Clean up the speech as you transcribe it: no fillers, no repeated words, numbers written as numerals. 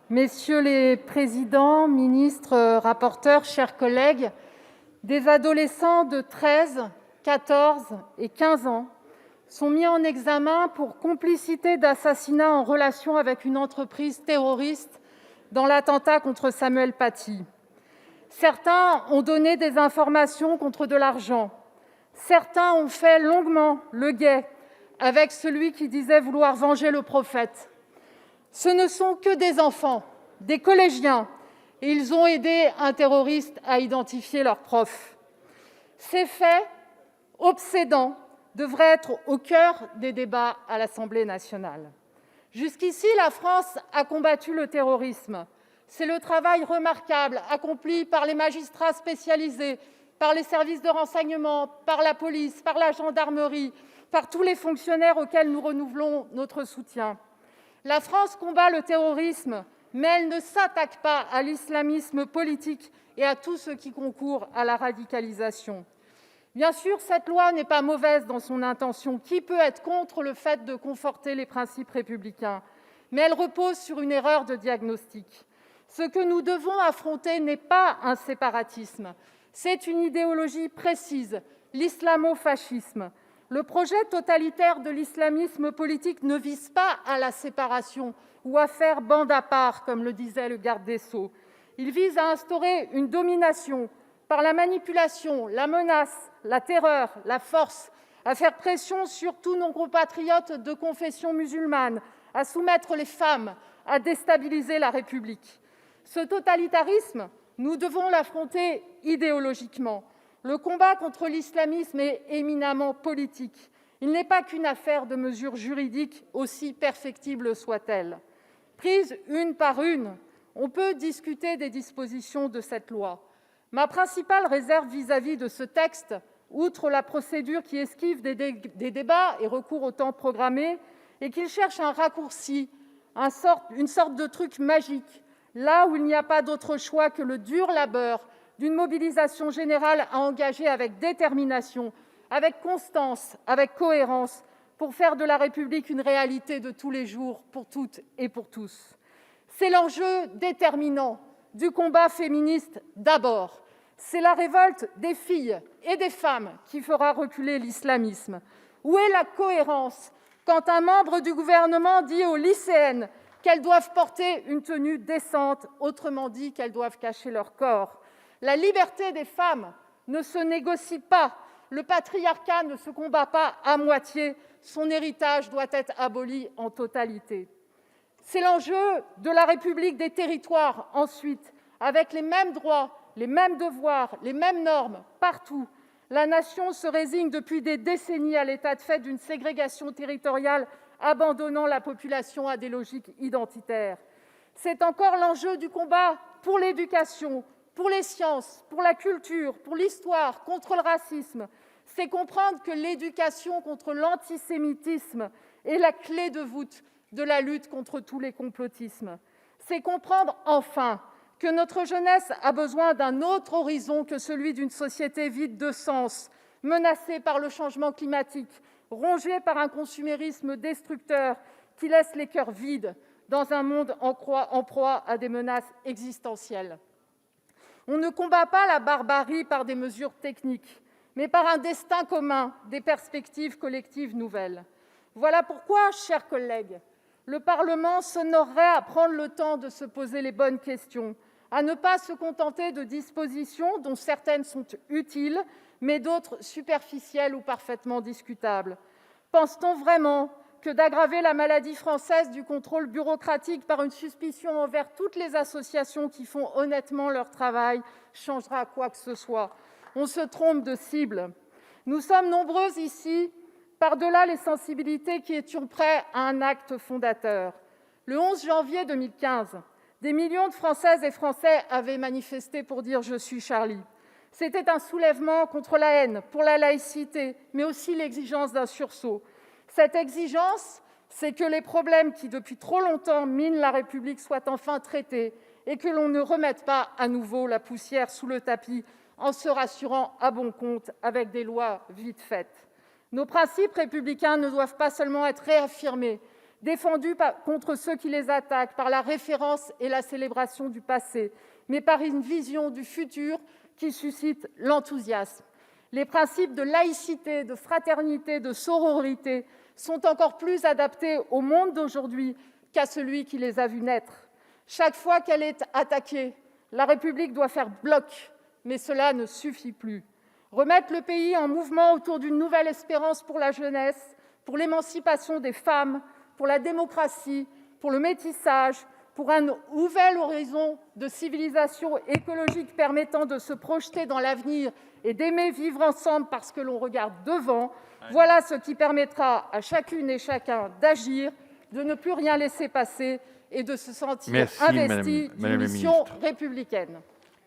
Messieurs les présidents, ministres, rapporteurs, chers collègues, des adolescents de 13, 14 et 15 ans sont mis en examen pour complicité d'assassinat en relation avec une entreprise terroriste dans l'attentat contre Samuel Paty. Certains ont donné des informations contre de l'argent. Certains ont fait longuement le guet avec celui qui disait vouloir venger le prophète. Ce ne sont que des enfants, des collégiens, et ils ont aidé un terroriste à identifier leur prof. Ces faits obsédants devraient être au cœur des débats à l'Assemblée nationale. Jusqu'ici, la France a combattu le terrorisme. C'est le travail remarquable accompli par les magistrats spécialisés, par les services de renseignement, par la police, par la gendarmerie, par tous les fonctionnaires auxquels nous renouvelons notre soutien. La France combat le terrorisme, mais elle ne s'attaque pas à l'islamisme politique et à tout ce qui concourt à la radicalisation. Bien sûr, cette loi n'est pas mauvaise dans son intention. Qui peut être contre le fait de conforter les principes républicains ? Mais elle repose sur une erreur de diagnostic. Ce que nous devons affronter n'est pas un séparatisme, c'est une idéologie précise, l'islamo-fascisme. Le projet totalitaire de l'islamisme politique ne vise pas à la séparation ou à faire bande à part, comme le disait le garde des Sceaux. Il vise à instaurer une domination par la manipulation, la menace, la terreur, la force, à faire pression sur tous nos compatriotes de confession musulmane, à soumettre les femmes, à déstabiliser la République. Ce totalitarisme, nous devons l'affronter idéologiquement. Le combat contre l'islamisme est éminemment politique. Il n'est pas qu'une affaire de mesures juridiques, aussi perfectibles soient-elles. Prises une par une, on peut discuter des dispositions de cette loi. Ma principale réserve vis-à-vis de ce texte, outre la procédure qui esquive des débats et recourt au temps programmé, est qu'il cherche un raccourci, une sorte de truc magique, là où il n'y a pas d'autre choix que le dur labeur d'une mobilisation générale à engager avec détermination, avec constance, avec cohérence, pour faire de la République une réalité de tous les jours, pour toutes et pour tous. C'est l'enjeu déterminant du combat féministe d'abord. C'est la révolte des filles et des femmes qui fera reculer l'islamisme. Où est la cohérence quand un membre du gouvernement dit aux lycéennes qu'elles doivent porter une tenue décente, autrement dit qu'elles doivent cacher leur corps ? La liberté des femmes ne se négocie pas. Le patriarcat ne se combat pas à moitié. Son héritage doit être aboli en totalité. C'est l'enjeu de la République des territoires, ensuite, avec les mêmes droits, les mêmes devoirs, les mêmes normes, partout. La Nation se résigne depuis des décennies à l'état de fait d'une ségrégation territoriale, abandonnant la population à des logiques identitaires. C'est encore l'enjeu du combat pour l'éducation, pour les sciences, pour la culture, pour l'histoire, contre le racisme. C'est comprendre que l'éducation contre l'antisémitisme est la clé de voûte de la lutte contre tous les complotismes. C'est comprendre enfin que notre jeunesse a besoin d'un autre horizon que celui d'une société vide de sens, menacée par le changement climatique, rongée par un consumérisme destructeur qui laisse les cœurs vides dans un monde en proie à des menaces existentielles. On ne combat pas la barbarie par des mesures techniques, mais par un destin commun, des perspectives collectives nouvelles. Voilà pourquoi, chers collègues, le Parlement s'honorerait à prendre le temps de se poser les bonnes questions, à ne pas se contenter de dispositions dont certaines sont utiles, mais d'autres superficielles ou parfaitement discutables. Pense-t-on vraiment que d'aggraver la maladie française du contrôle bureaucratique par une suspicion envers toutes les associations qui font honnêtement leur travail changera quoi que ce soit ? On se trompe de cible. Nous sommes nombreuses ici, par-delà les sensibilités, qui étions prêts à un acte fondateur. Le 11 janvier 2015, des millions de Françaises et Français avaient manifesté pour dire « Je suis Charlie ». C'était un soulèvement contre la haine, pour la laïcité, mais aussi l'exigence d'un sursaut. Cette exigence, c'est que les problèmes qui, depuis trop longtemps, minent la République soient enfin traités et que l'on ne remette pas à nouveau la poussière sous le tapis en se rassurant à bon compte avec des lois vite faites. Nos principes républicains ne doivent pas seulement être réaffirmés, défendus contre ceux qui les attaquent par la référence et la célébration du passé, mais par une vision du futur qui suscite l'enthousiasme. Les principes de laïcité, de fraternité, de sororité sont encore plus adaptés au monde d'aujourd'hui qu'à celui qui les a vus naître. Chaque fois qu'elle est attaquée, la République doit faire bloc, mais cela ne suffit plus. Remettre le pays en mouvement autour d'une nouvelle espérance pour la jeunesse, pour l'émancipation des femmes, pour la démocratie, pour le métissage, pour un nouvel horizon de civilisation écologique permettant de se projeter dans l'avenir et d'aimer vivre ensemble parce que l'on regarde devant, voilà ce qui permettra à chacune et chacun d'agir, de ne plus rien laisser passer et de se sentir investi d'une mission républicaine.